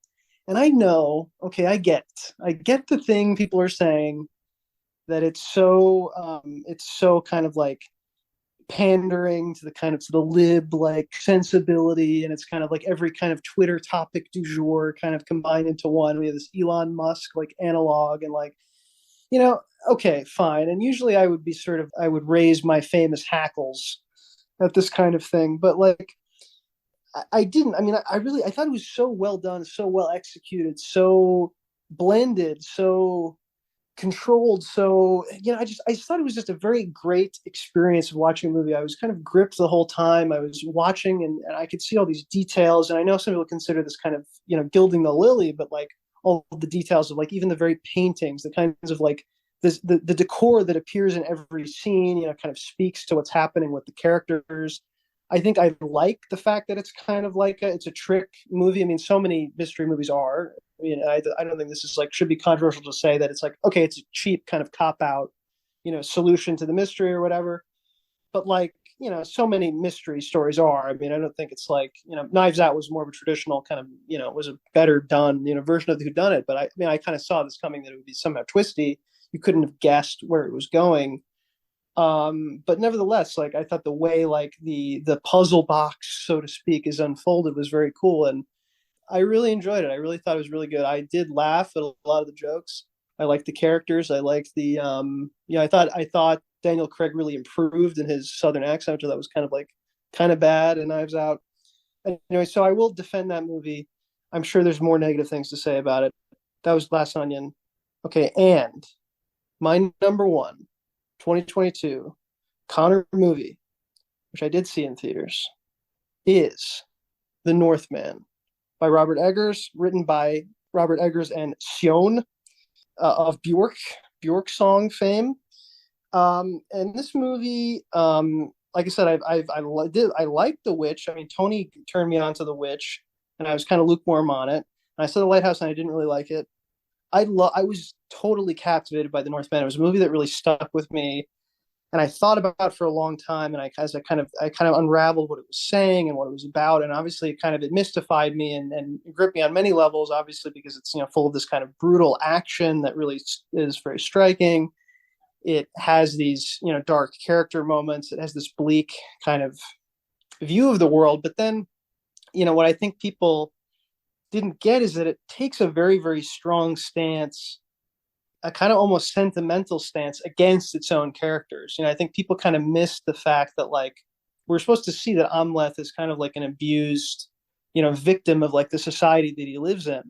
and I know. Okay, I get the thing people are saying that it's so kind of like pandering to the lib like sensibility, and it's kind of like every kind of Twitter topic du jour kind of combined into one. We have this Elon Musk like analog, and like okay, fine. And usually I would raise my famous hackles at this kind of thing, but like I didn't. I mean, I thought it was so well done, so well executed, so blended, so controlled. So I just thought it was just a very great experience of watching a movie. I was kind of gripped the whole time I was watching, and I could see all these details. And I know some people consider this kind of gilding the lily, but like all the details of like even the very paintings, the kinds of like the decor that appears in every scene, kind of speaks to what's happening with the characters. I think I like the fact that it's kind of like it's a trick movie. I mean, so many mystery movies are. I mean, I don't think this is like should be controversial to say that it's like okay, it's a cheap kind of cop out, solution to the mystery or whatever. But like so many mystery stories are. I mean, I don't think it's like Knives Out was more of a traditional kind of was a better done version of the whodunit. But I mean, I kind of saw this coming that it would be somehow twisty. You couldn't have guessed where it was going. But nevertheless, like I thought the way like the puzzle box, so to speak, is unfolded was very cool, and I really enjoyed it. I really thought it was really good. I did laugh at a lot of the jokes. I liked the characters. I liked the I thought Daniel Craig really improved in his southern accent, which that was kind of bad in Knives Out. Anyway, so I will defend that movie. I'm sure there's more negative things to say about it. That was Glass Onion. Okay, and my number one 2022 Connor movie, which I did see in theaters, is The Northman by Robert Eggers, written by Robert Eggers and Sion of Bjork song fame. And this movie, like I said, I liked The Witch. I mean, Tony turned me on to The Witch, and I was kind of lukewarm on it. And I saw The Lighthouse, and I didn't really like it. I was totally captivated by The Northman. It was a movie that really stuck with me, and I thought about it for a long time. And I kind of unraveled what it was saying and what it was about. And obviously, it mystified me and gripped me on many levels. Obviously, because it's full of this kind of brutal action that really is very striking. It has these dark character moments. It has this bleak kind of view of the world. But then, what I think people didn't get is that it takes a very, very strong stance, a kind of almost sentimental stance against its own characters. I think people kind of missed the fact that like we're supposed to see that Amleth is kind of like an abused, victim of like the society that he lives in.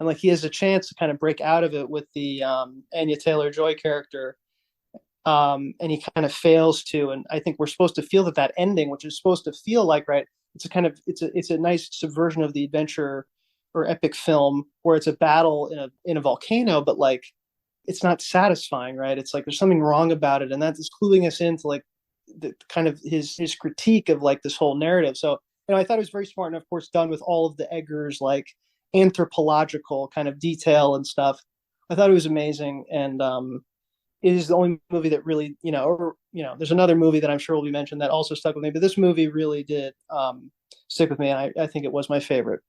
And like he has a chance to kind of break out of it with the Anya Taylor-Joy character. And he kind of fails to. And I think we're supposed to feel that ending, which is supposed to feel like, right, it's a nice subversion of the adventure or epic film where it's a battle in a volcano, but like it's not satisfying, right? It's like there's something wrong about it, and that is cluing us into like the kind of his critique of like this whole narrative. So I thought it was very smart, and of course done with all of the Eggers like anthropological kind of detail and stuff. I thought it was amazing, and it is the only movie that really, there's another movie that I'm sure will be mentioned that also stuck with me, but this movie really did stick with me, and I think it was my favorite.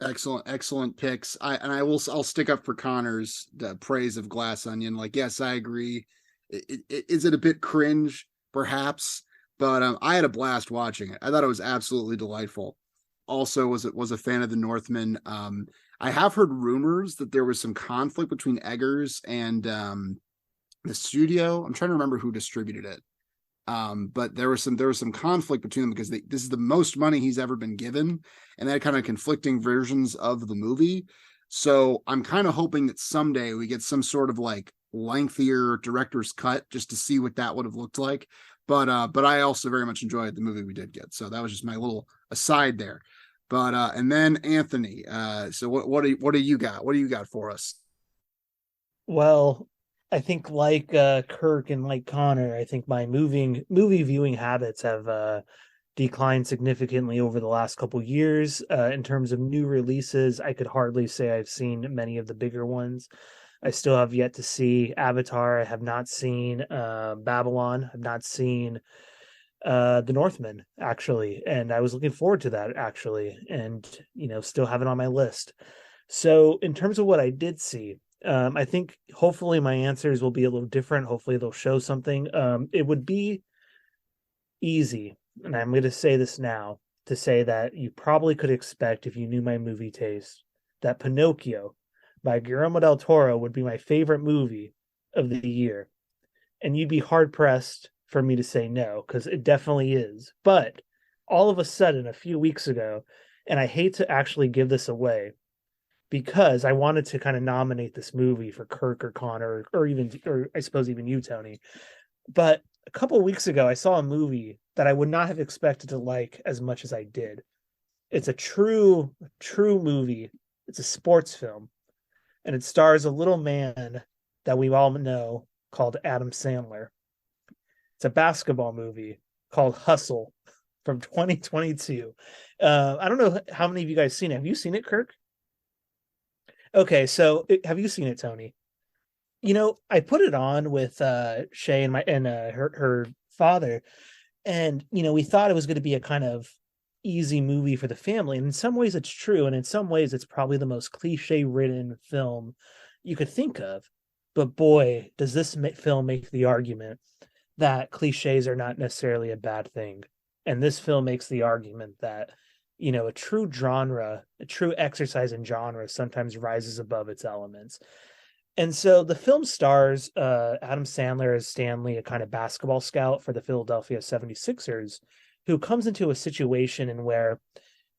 Excellent picks. I'll stick up for Connor's praise of Glass Onion. Like, yes, I agree. Is it a bit cringe, perhaps? But I had a blast watching it. I thought it was absolutely delightful. Also, was a fan of The Northman. I have heard rumors that there was some conflict between Eggers and the studio. I'm trying to remember who distributed it. But there was some conflict between them because this is the most money he's ever been given, and they had kind of conflicting versions of the movie. So I'm kind of hoping that someday we get some sort of like lengthier director's cut just to see what that would have looked like. But I also very much enjoyed the movie we did get. So that was just my little aside there. But and then Anthony, so what do you got? What do you got for us? Well, I think like Kirk and like Connor, I think my movie viewing habits have declined significantly over the last couple years. In terms of new releases, I could hardly say I've seen many of the bigger ones. I still have yet to see Avatar. I have not seen Babylon. I've not seen The Northman, actually. And I was looking forward to that, actually. And, still have it on my list. So in terms of what I did see, I think hopefully my answers will be a little different. Hopefully they'll show something. It would be easy, and I'm going to say this now, to say that you probably could expect, if you knew my movie taste, that Pinocchio by Guillermo del Toro would be my favorite movie of the year. And you'd be hard pressed for me to say no, because it definitely is. But all of a sudden, a few weeks ago, and I hate to actually give this away, because I wanted to kind of nominate this movie for Kirk or Connor, or I suppose even you, Tony. But a couple of weeks ago, I saw a movie that I would not have expected to like as much as I did. It's a true movie. It's a sports film, and it stars a little man that we all know called Adam Sandler. It's a basketball movie called Hustle from 2022. I don't know how many of you guys seen it. Have you seen it, Kirk? Okay, so have you seen it, Tony? I put it on with Shay and her father, and we thought it was going to be a kind of easy movie for the family. And in some ways, it's true, and in some ways, it's probably the most cliche-ridden film you could think of. But boy, does this film make the argument that cliches are not necessarily a bad thing. And this film makes the argument that a true genre, a true exercise in genre sometimes rises above its elements. And so the film stars Adam Sandler as Stanley, a kind of basketball scout for the Philadelphia 76ers, who comes into a situation in where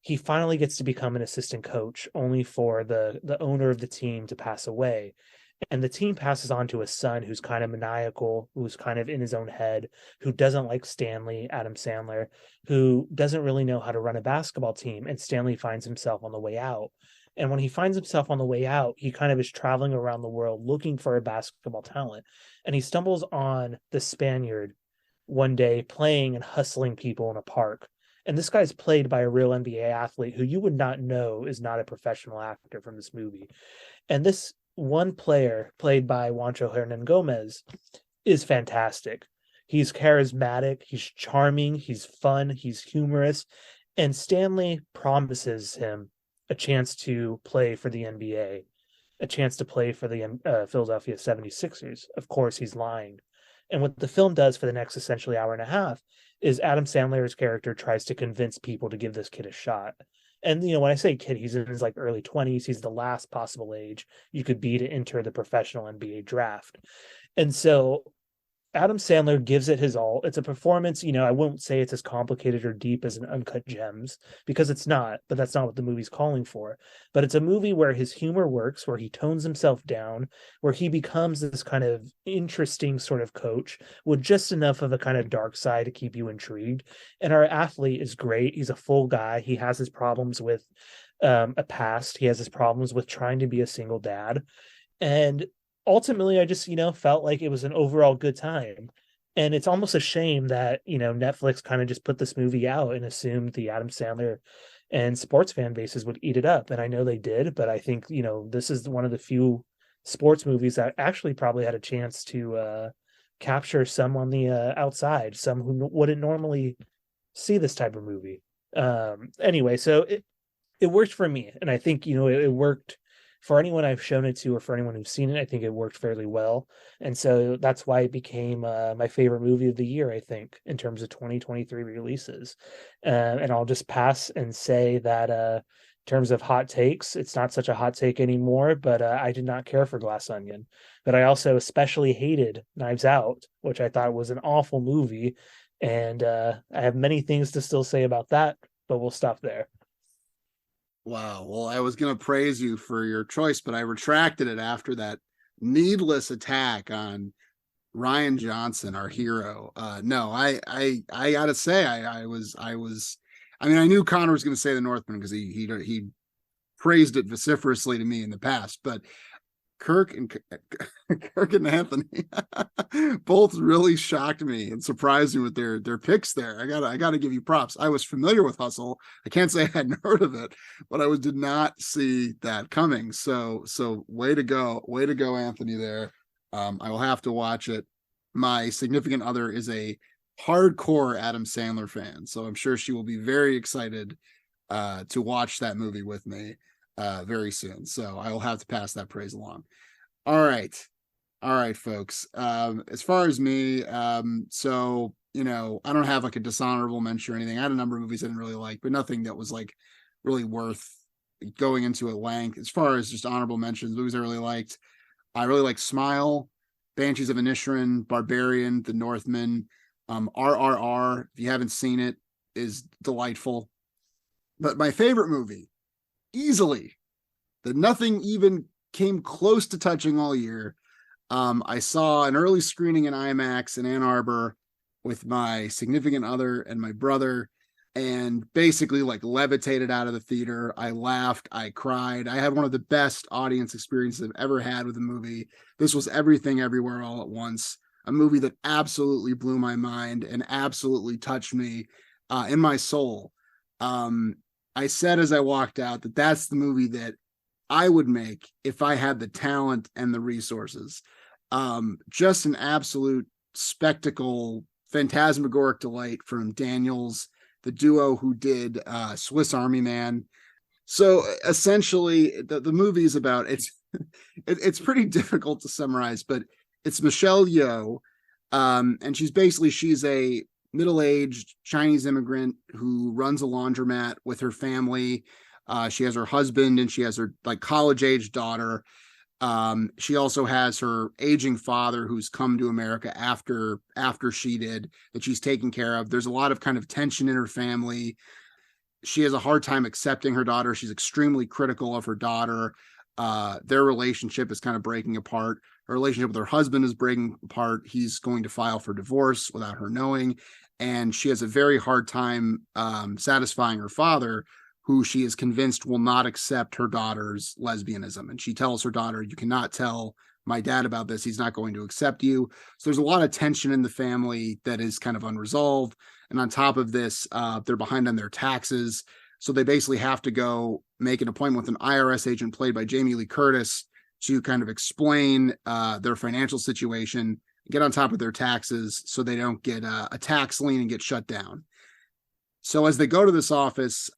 he finally gets to become an assistant coach, only for the owner of the team to pass away. And the team passes on to a son who's kind of maniacal, who's kind of in his own head, who doesn't like Stanley, Adam Sandler, who doesn't really know how to run a basketball team. And Stanley finds himself on the way out. And when he finds himself on the way out, he kind of is traveling around the world looking for a basketball talent. And he stumbles on the Spaniard one day playing and hustling people in a park. And this guy's played by a real NBA athlete who you would not know is not a professional actor from this movie. And this one player, played by Juancho Hernan Gomez, is fantastic. He's charismatic, he's charming, he's fun, he's humorous, and Stanley promises him a chance to play for the NBA, a chance to play for the Philadelphia 76ers. Of course, he's lying. And what the film does for the next essentially hour and a half is Adam Sandler's character tries to convince people to give this kid a shot. And, when I say kid, he's in his like early 20s. He's the last possible age you could be to enter the professional NBA draft. And so Adam Sandler gives it his all. It's a performance, I won't say it's as complicated or deep as an Uncut Gems, because it's not, but that's not what the movie's calling for. But it's a movie where his humor works, where he tones himself down, where he becomes this kind of interesting sort of coach with just enough of a kind of dark side to keep you intrigued. And our athlete is great. He's a full guy. He has his problems with a past. He has his problems with trying to be a single dad. And ultimately, I just, felt like it was an overall good time. And it's almost a shame that, Netflix kind of just put this movie out and assumed the Adam Sandler and sports fan bases would eat it up. And I know they did, but I think, this is one of the few sports movies that actually probably had a chance to capture some on the outside, some who wouldn't normally see this type of movie. Anyway, so it worked for me, and I think it worked for anyone I've shown it to, or for anyone who's seen it. I think it worked fairly well, and so that's why it became my favorite movie of the year, I think, in terms of 2023 releases. And I'll just pass and say that in terms of hot takes, it's not such a hot take anymore, but I did not care for Glass Onion. But I also especially hated Knives Out, which I thought was an awful movie, and I have many things to still say about that, but we'll stop there. Wow. Well, I was going to praise you for your choice, but I retracted it after that needless attack on Ryan Johnson, our hero. No, I gotta say, I mean, I knew Connor was going to say The Northman because he praised it vociferously to me in the past, but Kirk and Anthony both really shocked me and surprised me with their picks there. I gotta give you props. I was familiar with Hustle. I can't say I hadn't heard of it, but I did not see that coming. So way to go, Anthony. There, I will have to watch it. My significant other is a hardcore Adam Sandler fan, so I'm sure she will be very excited to watch that movie with me very soon. So I will have to pass that praise along. All right, folks. As far as me, so I don't have like a dishonorable mention or anything. I had a number of movies I didn't really like, but nothing that was like really worth going into at length. As far as just honorable mentions, movies I really liked Smile, Banshees of Inisherin, Barbarian, The Northman, RRR. If you haven't seen it, is delightful. But my favorite movie, easily, that nothing even came close to touching all year. I saw an early screening in IMAX in Ann Arbor with my significant other and my brother, and basically like levitated out of the theater. I laughed, I cried. I had one of the best audience experiences I've ever had with a movie. This was Everything Everywhere All at Once, a movie that absolutely blew my mind and absolutely touched me in my soul. I said as I walked out that that's the movie that I would make if I had the talent and the resources. Just an absolute spectacle, phantasmagoric delight from Daniels, the duo who did Swiss Army Man. So essentially, the movie is about it's pretty difficult to summarize, but it's Michelle Yeoh, and she's a middle-aged Chinese immigrant who runs a laundromat with her family. She has her husband and she has her like college-age daughter. She also has her aging father who's come to America after she did, that she's taken care of. There's a lot of kind of tension in her family. She has a hard time accepting her daughter. She's extremely critical of her daughter. Their relationship is kind of breaking apart. Her relationship with her husband is breaking apart. He's going to file for divorce without her knowing. And she has a very hard time satisfying her father, who she is convinced will not accept her daughter's lesbianism. And she tells her daughter, you cannot tell my dad about this. He's not going to accept you. So there's a lot of tension in the family that is kind of unresolved. And on top of this, they're behind on their taxes. So they basically have to go make an appointment with an IRS agent played by Jamie Lee Curtis to kind of explain their financial situation, get on top of their taxes so they don't get a tax lien and get shut down. So as they go to this office,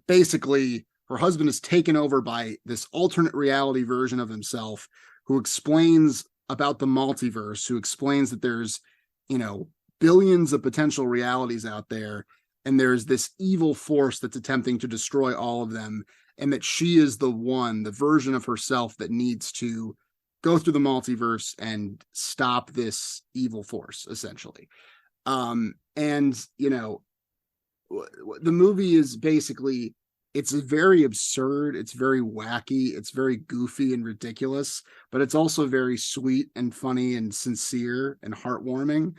basically her husband is taken over by this alternate reality version of himself who explains about the multiverse, who explains that there's, billions of potential realities out there, and there's this evil force that's attempting to destroy all of them, and that she is the version of herself that needs to go through the multiverse and stop this evil force, essentially. The movie is basically, it's very absurd, it's very wacky, it's very goofy and ridiculous, but it's also very sweet and funny and sincere and heartwarming.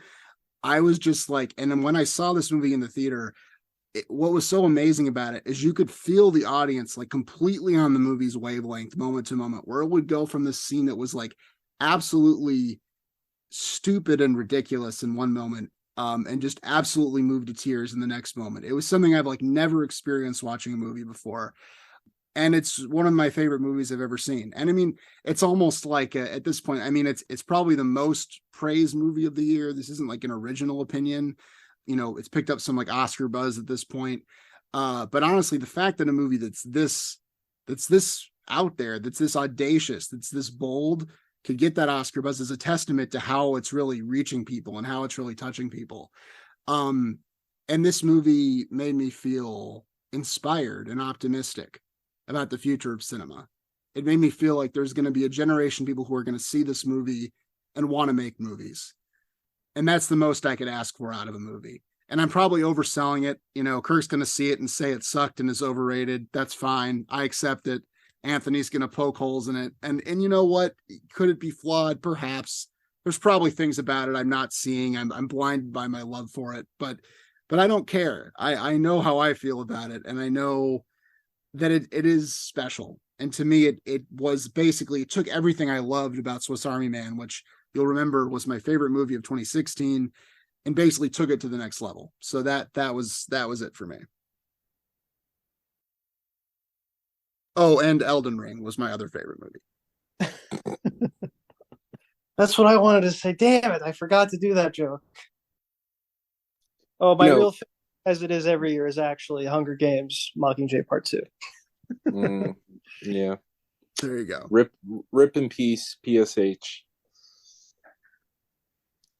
I was just like, and then when I saw this movie in the theater, what was so amazing about it is you could feel the audience like completely on the movie's wavelength, moment to moment, where it would go from this scene that was like absolutely stupid and ridiculous in one moment, and just absolutely moved to tears in the next moment. It was something I've like never experienced watching a movie before. and it's one of my favorite movies I've ever seen. And I mean, it's almost like at this point, I mean, it's probably the most praised movie of the year. This isn't like an original opinion. It's picked up some like Oscar buzz at this point. But honestly, the fact that a movie that's this out there, that's this audacious, that's this bold, could get that Oscar buzz is a testament to how it's really reaching people and how it's really touching people. And this movie made me feel inspired and optimistic about the future of cinema. It made me feel like there's going to be a generation of people who are going to see this movie and want to make movies. And that's the most I could ask for out of a movie. And I'm probably overselling it. Kirk's going to see it and say it sucked and is overrated. That's fine. I accept it. Anthony's going to poke holes in it. And you know what? Could it be flawed? Perhaps. There's probably things about it I'm not seeing. I'm blinded by my love for it, but I don't care. I know how I feel about it. And I know that it is special. And to me, it was basically, it took everything I loved about Swiss Army Man, which you'll remember was my favorite movie of 2016, and basically took it to the next level. So that was it for me. Oh, and Elden Ring was my other favorite movie. That's what I wanted to say. Damn it, I forgot to do that joke. Oh, my real favorite, as it is every year, is actually Hunger Games Mockingjay Part 2. Yeah. There you go. Rip in peace, PSH.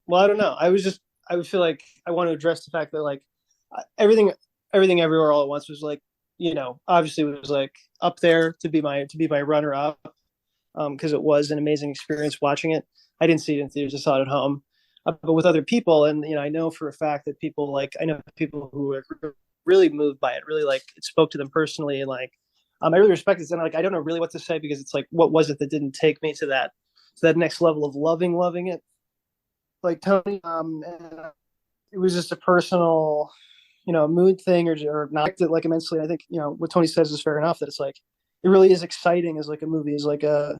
Well, I don't know. I would feel like I want to address the fact that like everything everywhere all at once was like, obviously it was like up there to be my runner up, because it was an amazing experience watching it. I didn't see it in theaters; I saw it at home, but with other people, and I know for a fact that I know people who are really moved by it, really like it spoke to them personally, and like I really respect it. And like I don't know really what to say, because it's like, what was it that didn't take me to that next level of loving it? Like Tony, and it was just a personal, mood thing, or not it like immensely. I think what Tony says is fair enough, that it's like it really is exciting as like a movie, is like a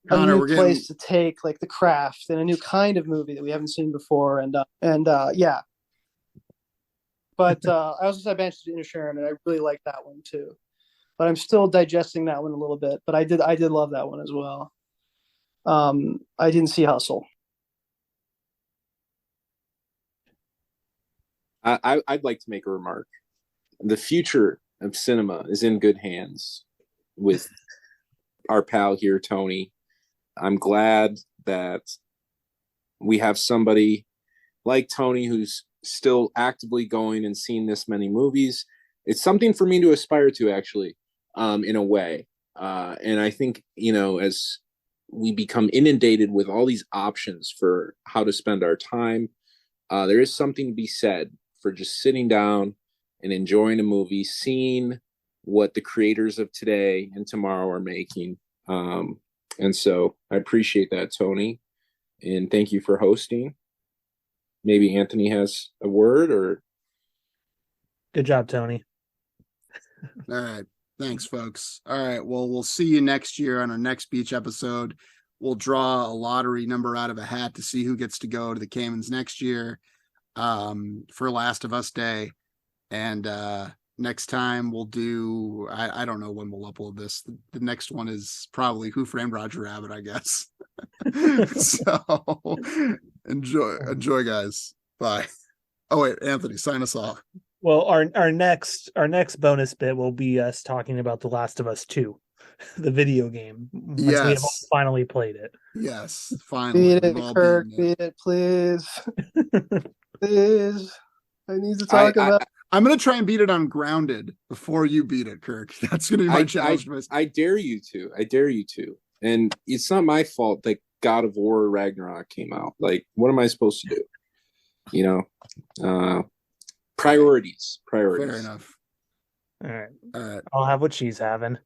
Connor, new place to take like the craft, and a new kind of movie that we haven't seen before, and yeah. But I also said Banshees of Inisherin, and I really like that one too. But I'm still digesting that one a little bit. But I did love that one as well. I didn't see Hustle. I'd like to make a remark. The future of cinema is in good hands with our pal here, Tony. I'm glad that we have somebody like Tony who's still actively going and seeing this many movies. It's something for me to aspire to, actually, in a way. And I think, as we become inundated with all these options for how to spend our time, there is something to be said for just sitting down and enjoying a movie, seeing what the creators of today and tomorrow are making. And so I appreciate that, Tony. And thank you for hosting. Maybe Anthony has a word, or. Good job, Tony. All right. Thanks, folks. All right. Well, we'll see you next year on our next beach episode. We'll draw a lottery number out of a hat to see who gets to go to the Caymans next year, for Last of Us Day. And next time we'll do, I don't know when we'll upload this. The next one is probably Who Framed Roger Rabbit, I guess. So enjoy, guys. Bye. Oh wait, Anthony, sign us off. Well, our next bonus bit will be us talking about The Last of Us 2, the video game. Once we have finally played it. Yes, finally. Beat it, Kirk. Beat it, please. Please. I need to talk about. I'm going to try and beat it on Grounded before you beat it, Kirk. That's going to be my challenge. I dare you to. And it's not my fault that God of War Ragnarok came out. Like, what am I supposed to do? Priorities. Fair enough. All right. I'll have what she's having.